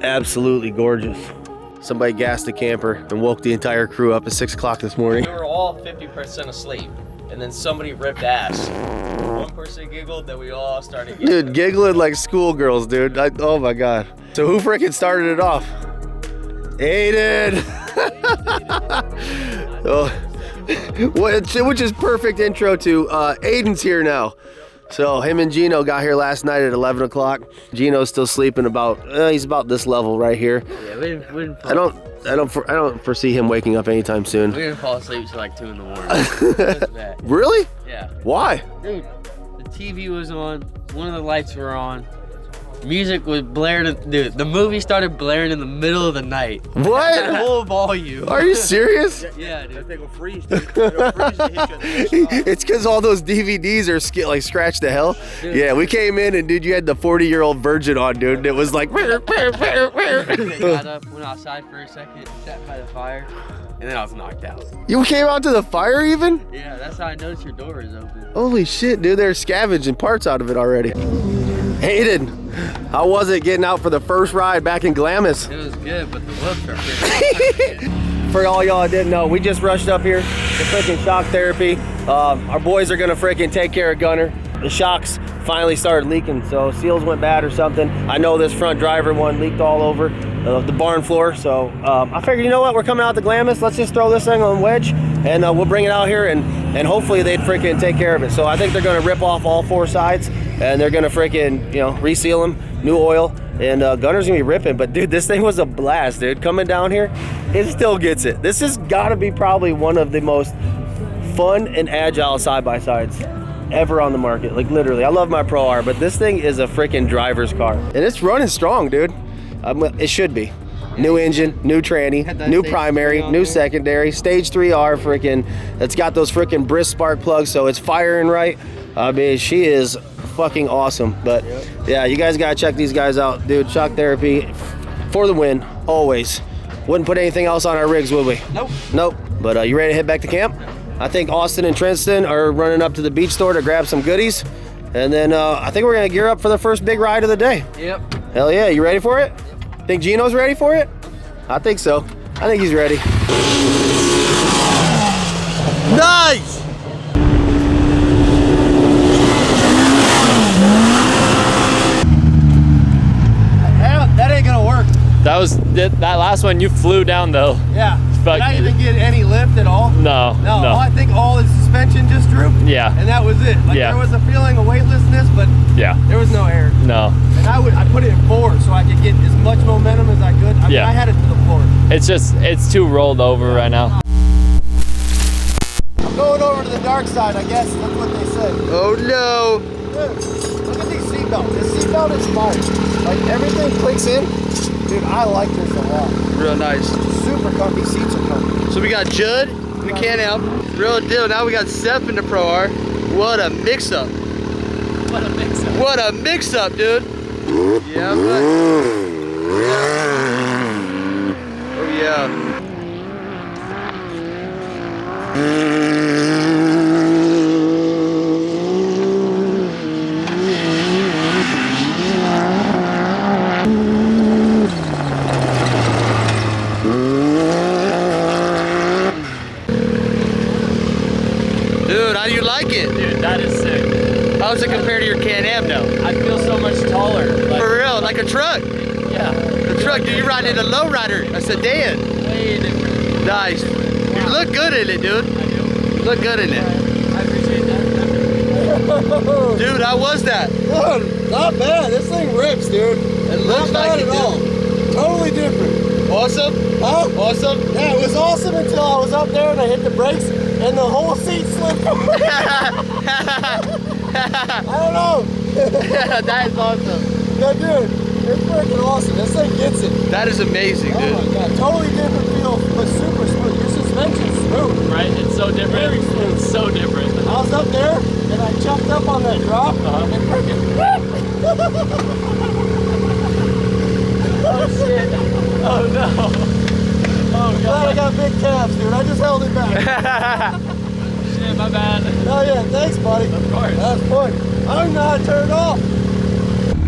absolutely gorgeous. Somebody gassed the camper and woke the entire crew up at 6 o'clock this morning. We were all 50% asleep, and then somebody ripped ass. One person giggled, then we all started giggling. Dude, giggling like schoolgirls, dude. Oh my God. So who freaking started it off? Aiden! Oh, which is perfect intro to Aiden's here now. So him and Gino got here last night at 11 o'clock. Gino's still sleeping he's about this level right here. Yeah, we didn't I don't foresee him waking up anytime soon. We didn't fall asleep till like 2 in the morning. It was bad. Really? Yeah. Why? Dude, the TV was on, one of the lights were on. Music was blaring, dude, the movie started blaring in the middle of the night. What? At full volume. Are you serious? Yeah, dude. That thing will freeze, dude. It'll freeze to hit you. It's because all those DVDs are like scratched to hell. Dude. Yeah, we came in and dude, you had the 40-year-old virgin on, dude. And it was like. Got up, went outside for a second, sat by the fire, and then I was knocked out. You came out to the fire even? Yeah, that's how I noticed your door is open. Holy shit, dude, they're scavenging parts out of it already. Hayden, how was it getting out for the first ride back in Glamis? It was good, but the whoops are pretty. For all y'all that didn't know, we just rushed up here to freaking shock therapy. Our boys are gonna freaking take care of Gunner. The shocks finally started leaking, so seals went bad or something. I know this front driver one leaked all over the barn floor, so I figured, you know what, we're coming out to Glamis, let's just throw this thing on wedge, and we'll bring it out here, and hopefully they'd freaking take care of it. So I think they're gonna rip off all 4 sides, and they're gonna freaking, reseal them, new oil, and Gunner's gonna be ripping. But dude, this thing was a blast, dude. Coming down here, it still gets it. This has gotta be probably one of the most fun and agile side-by-sides ever on the market. Like literally, I love my Pro R, but this thing is a freaking driver's car. And it's running strong, dude. It should be. New engine, new tranny, new primary, new secondary, stage 3R freaking. It's got those freaking Brisk spark plugs, so it's firing right. I mean, she is fucking awesome. But yeah, you guys gotta check these guys out, dude. Shock therapy for the win, always. Wouldn't put anything else on our rigs, would we? Nope. But you ready to head back to camp? I think Austin and Tristan are running up to the beach store to grab some goodies. And then I think we're gonna gear up for the first big ride of the day. Yep. Hell yeah, you ready for it? Think Gino's ready for it? I think so. I think he's ready. Nice! That ain't gonna work. That last one you flew down though. Yeah. Did I even get any lift at all? No. I think all the suspension just drooped. Yeah. And that was it. Like there was a feeling of weightlessness, but there was no air. No. And I put it in forward so I could get as much momentum as I could. I mean, I had it to the floor. It's too rolled over right now. I'm going over to the dark side, I guess. That's what they said. Oh no. Dude, look at these seatbelts. This seatbelt is fire. Like everything clicks in. Dude, I like this a lot. Real nice. Super comfy, seats are comfy. So we got Judd in the Can-Am. Real deal. Now we got Seth in the Pro R. What a mix-up. What a mix-up. What a mix-up, dude. Yeah, but... Oh, yeah. Dude, how do you like it? Dude, that is sick. How does it compare to your Can-Am now? I feel so much taller. Like, For real, like a truck. yeah. A truck, dude, you're riding a lowrider, a sedan. Way different. Nice. You look good in it, dude. I do. You look good in it. I appreciate that. Dude, how was that? Dude, not bad. This thing rips, dude. It looks not bad like it, at all. Totally different. Awesome? Huh? Awesome? Yeah, it was awesome until I was up there and I hit the brakes and the whole seat slipped over. I don't know. That is awesome. Yeah, dude, it's freaking awesome. This thing gets it. That is amazing, Oh dude. my god, totally different feel, but super smooth. Your suspension's smooth. Right? It's so different. Very smooth. It's so different. I was up there and I chucked up on that drop and freaking Oh shit. Oh no. Oh glad I god. got big calves, dude. I just held it back. Shit, my bad. Oh yeah, thanks, buddy. Of course. That's fun. I don't know how to turn it off.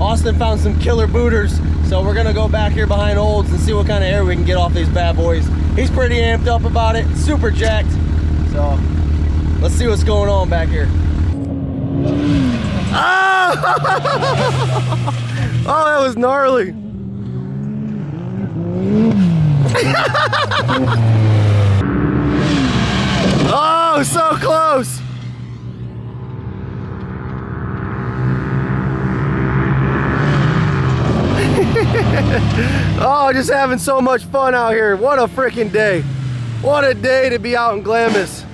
Austin found some killer booters So we're gonna go back here behind Olds and see what kind of air we can get off these bad boys. He's pretty amped up about it, super jacked. So let's see what's going on back here. Ah! Oh, that was gnarly. Oh, so close. Oh, just having so much fun out here. What a freaking day. What a day to be out in Glamis.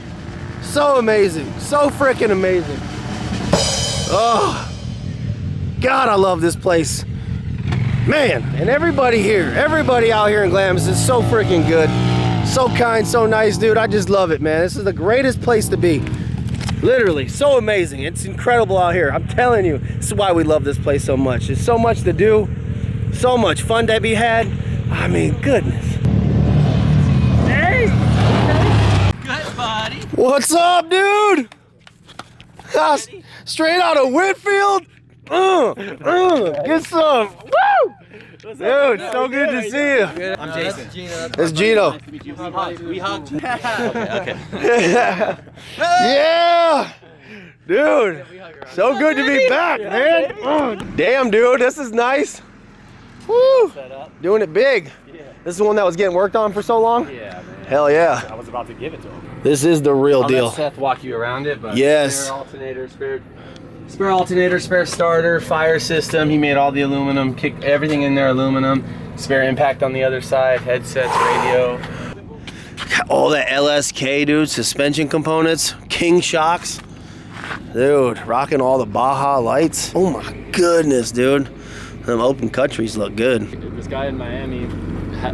So amazing. So freaking amazing. Oh, God, I love this place. Man, and everybody here, everybody out here in Glamis is so freaking good. So kind, so nice, dude. I just love it, man. This is the greatest place to be. Literally, so amazing. It's incredible out here. I'm telling you, this is why we love this place so much. There's so much to do. So much fun to be had. I mean, goodness. Hey! Good buddy. What's up, dude? Straight out of Whitfield. Get some. Woo! Dude, so good to see you. I'm Jason. It's Gino. Nice to meet you. We hugged. Okay. Yeah. Dude, so good to be back, man. Oh, damn, dude, this is nice. Woo! Doing it big. This is the one that was getting worked on for so long? Yeah, man. Hell yeah. I was about to give it to him. This is the real I'll deal. let Seth walk you around it, but Yes. spare alternator, spare starter, fire system. He made all the aluminum, kicked everything in there aluminum. Spare impact on the other side, headsets, radio. All the LSK, dude, suspension components, King shocks. Dude, rocking all the Baja lights. Oh my goodness, dude. Them open countries look good. This guy in Miami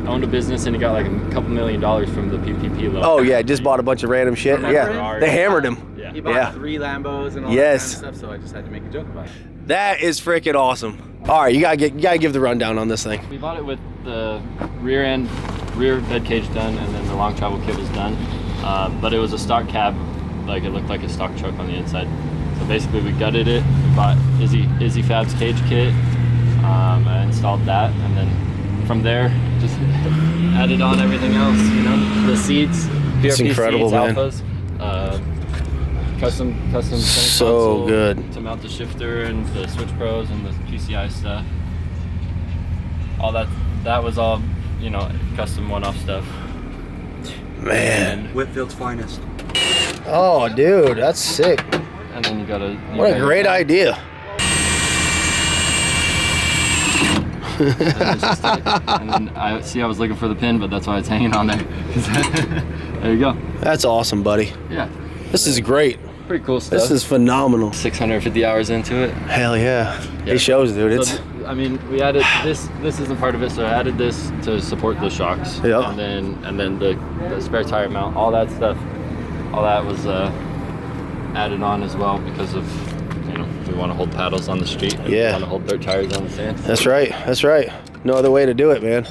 owned a business and he got like $2 million from the PPP loan. Oh yeah, just bought a bunch of random shit. Yeah, Ferrari. they hammered him. Yeah. He bought 3 Lambos and all Yes. that kind of stuff, so I just had to make a joke about it. That is freaking awesome. All right, you gotta give the rundown on this thing. We bought it with the rear bed cage done, and then the long travel kit was done. But it was a stock cab, like it looked like a stock truck on the inside. So basically, we gutted it. We bought Izzy Fab's cage kit. I installed that, and then from there, just added on everything else. You know, the seats, It's PRP incredible, seats, man. Alphas, custom center So console good. to mount the shifter and the switch pros and the PCI stuff. All that was all, you know, custom one-off stuff. Man. Whitfield's finest. Oh, dude, that's sick. And then you got a What a great idea. and then I was looking for the pin, but that's why it's hanging on there. There you go. That's awesome, buddy. Yeah, This is great. pretty cool stuff. This is phenomenal. 650 hours into it. Hell yeah. Yeah. It shows, dude. It's So, I mean, we added this. This isn't part of it, so I added this to support the shocks. Yeah. And then the spare tire mount, all that stuff, all that was added on as well because of, you know, we want to hold paddles on the street. And Yeah. We want to hold dirt tires on the sand. That's right. That's right. No other way to do it, man.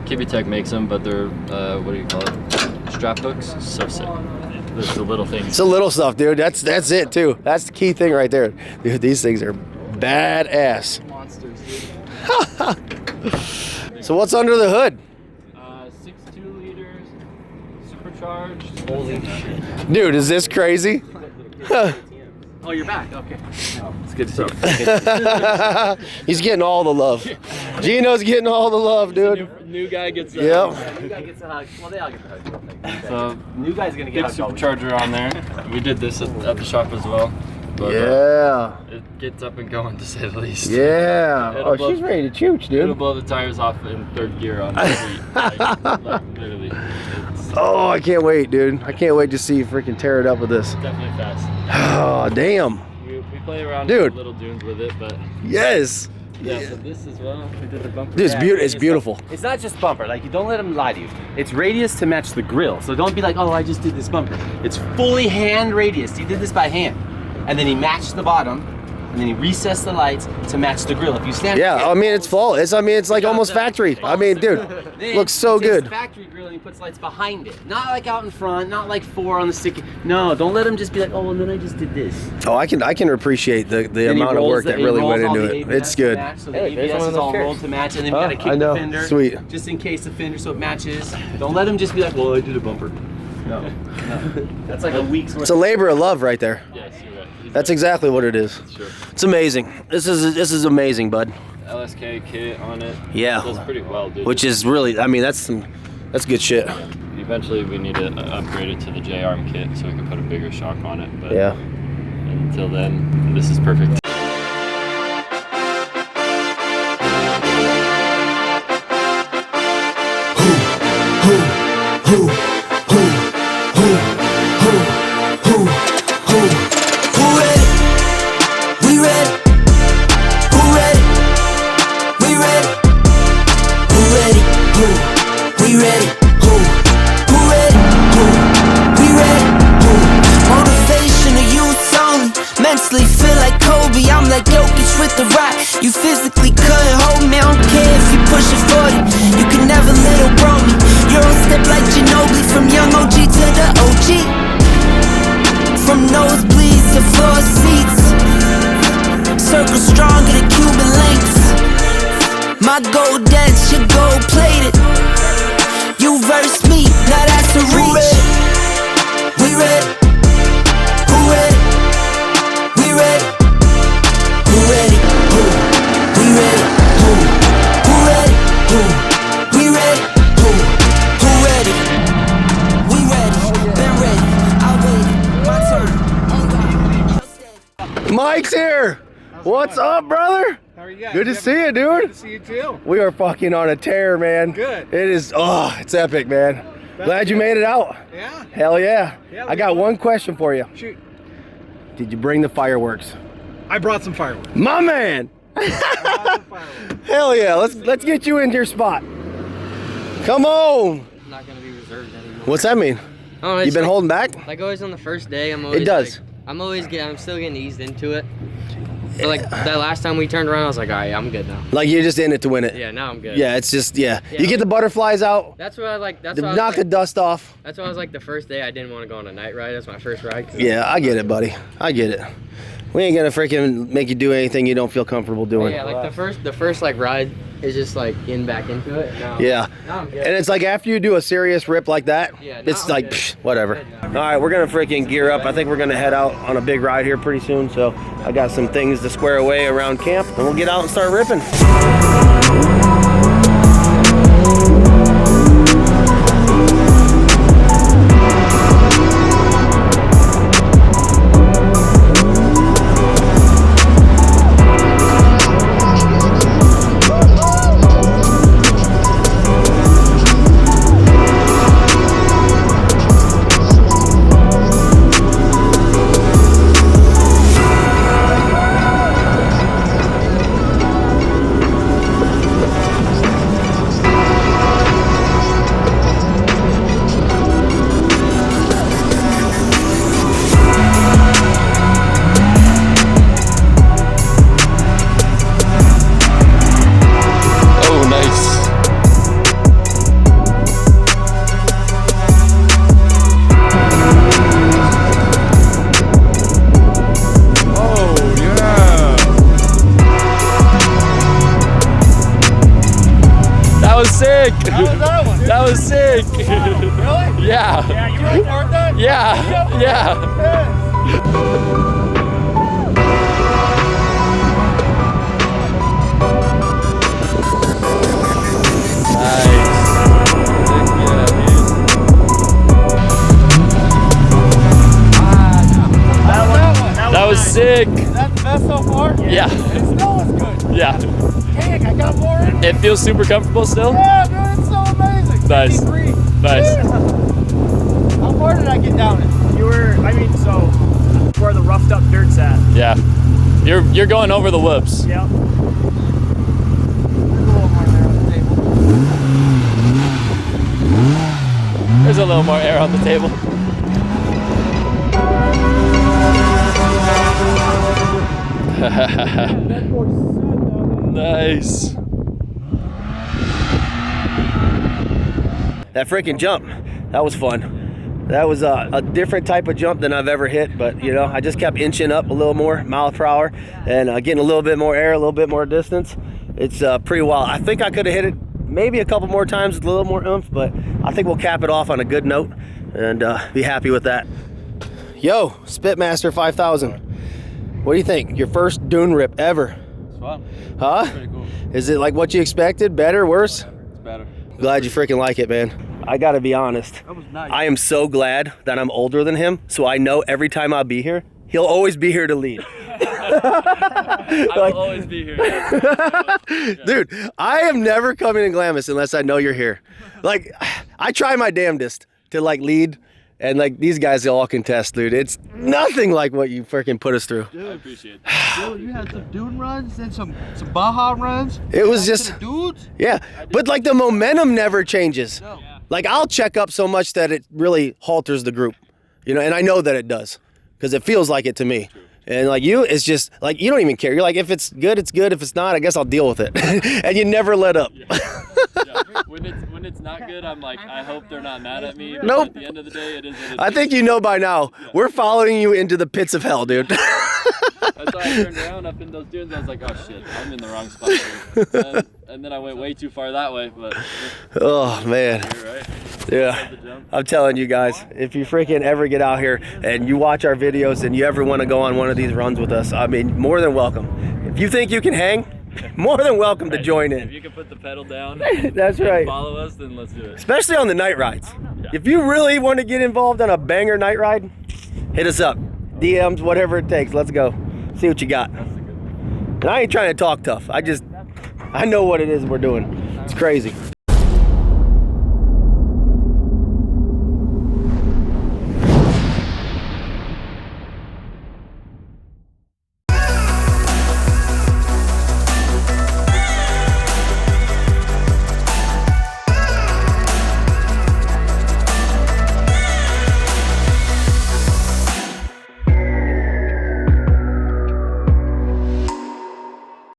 Kibitech makes them, but they're what do you call it? Strap hooks. So sick. It's the little things. It's the little stuff, dude. That's it too. That's the key thing right there. Dude, these things are badass. Monsters. So what's under the hood? 6.2 liters, supercharged. Holy shit. Dude, is this crazy? Oh, you're back. Okay. It's good to see you. He's getting all the love. Gino's getting all the love, dude. New guy gets Yep. New guy gets a hug. Well, they all get the hug. So New guy's gonna big get a hug. supercharger on there. We did this at the shop as well. But, Yeah. it gets up and going, to say the least. Yeah. It'll Oh, blow- she's ready to chooch, It'll dude. blow the tires off in third gear on the street. like literally. It's Oh, I can't wait, dude. I can't wait to see you freaking tear it up with this. definitely fast. Oh, damn. We play around Dude. with little dunes with it, but Yes. yeah, so this as well. We did the bumper. Dude, it's beautiful. It's not just bumper. Like, you don't let them lie to you. It's radius to match the grill. So don't be like, oh, I just did this bumper. It's fully hand radius. He did this by hand. And then he matched the bottom and then he recessed the lights to match the grill. If you stand Yeah, I mean, it's flawless. I mean, it's like almost factory. I mean, dude, then looks so he takes good. the factory grill and he puts lights behind it. Not like out in front, not like 4 on the sticky. No, don't let him just be like, oh, and then I just did this. Oh, I can appreciate the Then he amount of rolls work that he really rolls went all into the it. ABS It's good. to match, so the Hey, there's ABS one of is those all chairs. rolled to match, and then Oh, you gotta I kick know. the fender. Sweet. Just in case the fender so it matches. Don't let him just be like, well, I did a bumper. No. That's like a week's worth. It's a labor of love right there. Yes, you're right. That's exactly what it is. Sure. It's amazing. This is amazing, bud. LSK kit on it. Yeah. Does pretty well, dude. Which is really, I mean, that's good shit. Eventually, we need to upgrade it to the J-arm kit so we can put a bigger shock on it. But Yeah. until then, this is perfect. Mentally feel like Kobe, I'm like Jokic with the rock. You physically couldn't hold me, I don't care if you push it 40. You can never little bro me. You're on step like Ginobili, from young OG to the OG. From nosebleeds to floor seats, circle stronger than Cuban links. My gold dance, your gold plated. You verse me, now that's a reach. We ready? Who ready? We ready? Who ready? Who? We ready? Who? Who ready? Who? We ready? Who? Who ready? We ready. Been ready. I waited. My turn. Mike's here. What's up, brother? How are you guys? Good to see you, dude. Good to see you too. We are fucking on a tear, man. Good. It is, it's epic, man. Glad you made it out. Yeah. Hell yeah. Yeah, I got one question for you. Shoot. Did you bring the fireworks? I brought some fireworks. My man. I brought some fireworks. Hell yeah. Let's get you into your spot. Come on. It's not gonna be reserved anymore. What's that mean? Oh, You it's been like, holding back? Like always on the first day, I'm always. does. Like, I'm still getting eased into it. But like that last time we turned around, I was like, all right, I'm good now. Like you're just in it to win it. Yeah, now I'm good. Yeah, it's just, yeah. Yeah, You get the butterflies out, That's what I like. That's what I was knock the like, dust off. That's why I was like the first day I didn't want to go on a night ride. That's my first ride. Yeah, I get it, buddy. I get it. We ain't gonna freaking make you do anything you don't feel comfortable doing. Yeah, like the first like ride is just like getting back into it. Now, Yeah. Now I'm good. And it's like after you do a serious rip like that, Yeah, it's now I'm like, good. psh, whatever. Good now. All right, we're gonna freaking gear up. I think we're gonna head out on a big ride here pretty soon. So I got some things to square away around camp, and we'll get out and start ripping. Oh, nice. Oh, yeah. That was sick. How was that one? That was sick. Really? Yeah. Yeah, you ready for it then? Yeah. Yeah. That was sick. Is that the best so far? Yeah. It still was good. Yeah. Dang, I got more in. It feels super comfortable still. Yeah, dude, it's so amazing. Nice. 53. Nice. How far did I get down it? You were, so where the roughed up dirt's at. Yeah. You're going over the whoops. Yep. There's a little more there on the table. There's a little more air on the table. Nice. That freaking jump, that was fun. That was a different type of jump than I've ever hit, but you know, I just kept inching up a little more miles per hour and getting a little bit more air, a little bit more distance. It's pretty wild. I think I could have hit it maybe a couple more times with a little more oomph, but I think we'll cap it off on a good note and be happy with that. Yo, Spitmaster 5000. What do you think? Your first dune rip ever? It's fun. Huh? Pretty cool. Is it like what you expected? Better, worse? It's better. Glad you freaking like it, man. I gotta be honest. That was nice. I am so glad that I'm older than him, so I know every time I'll be here, he'll always be here to lead. I will always be here. Dude, I am never coming in Glamis unless I know you're here. Like, I try my damnedest to like lead, and like these guys all contest, dude. It's nothing like what you freaking put us through. I appreciate it. Dude, you had some dune runs and some Baja runs. It was Back just, to the dudes. yeah, but like the momentum never changes. No. Like I'll check up so much that it really halters the group, you know, and I know that it does because it feels like it to me. And like you, it's just like you don't even care. You're like, if it's good, it's good. If it's not, I guess I'll deal with it. And you never let up. Yeah. When it's not good, I'm like, I hope they're not mad at me. But Nope. At the end of the day, it is what it I is. think you know by now. We're following you into the pits of hell, dude. That's why I turned around up in those dunes. I was like, oh shit, I'm in the wrong spot here. And then I went way too far that way, but Oh man. you're right. Yeah. I'm telling you guys, if you freaking ever get out here and you watch our videos and you ever want to go on one of these runs with us, I mean, more than welcome. If you think you can hang, more than welcome to join If in. you can put the pedal down That's and right. follow us, then let's do it. Especially on the night rides. If you really want to get involved on a banger night ride, hit us up. DMs, whatever it takes. Let's go. See what you got. And I ain't trying to talk tough. I know what it is we're doing. It's crazy.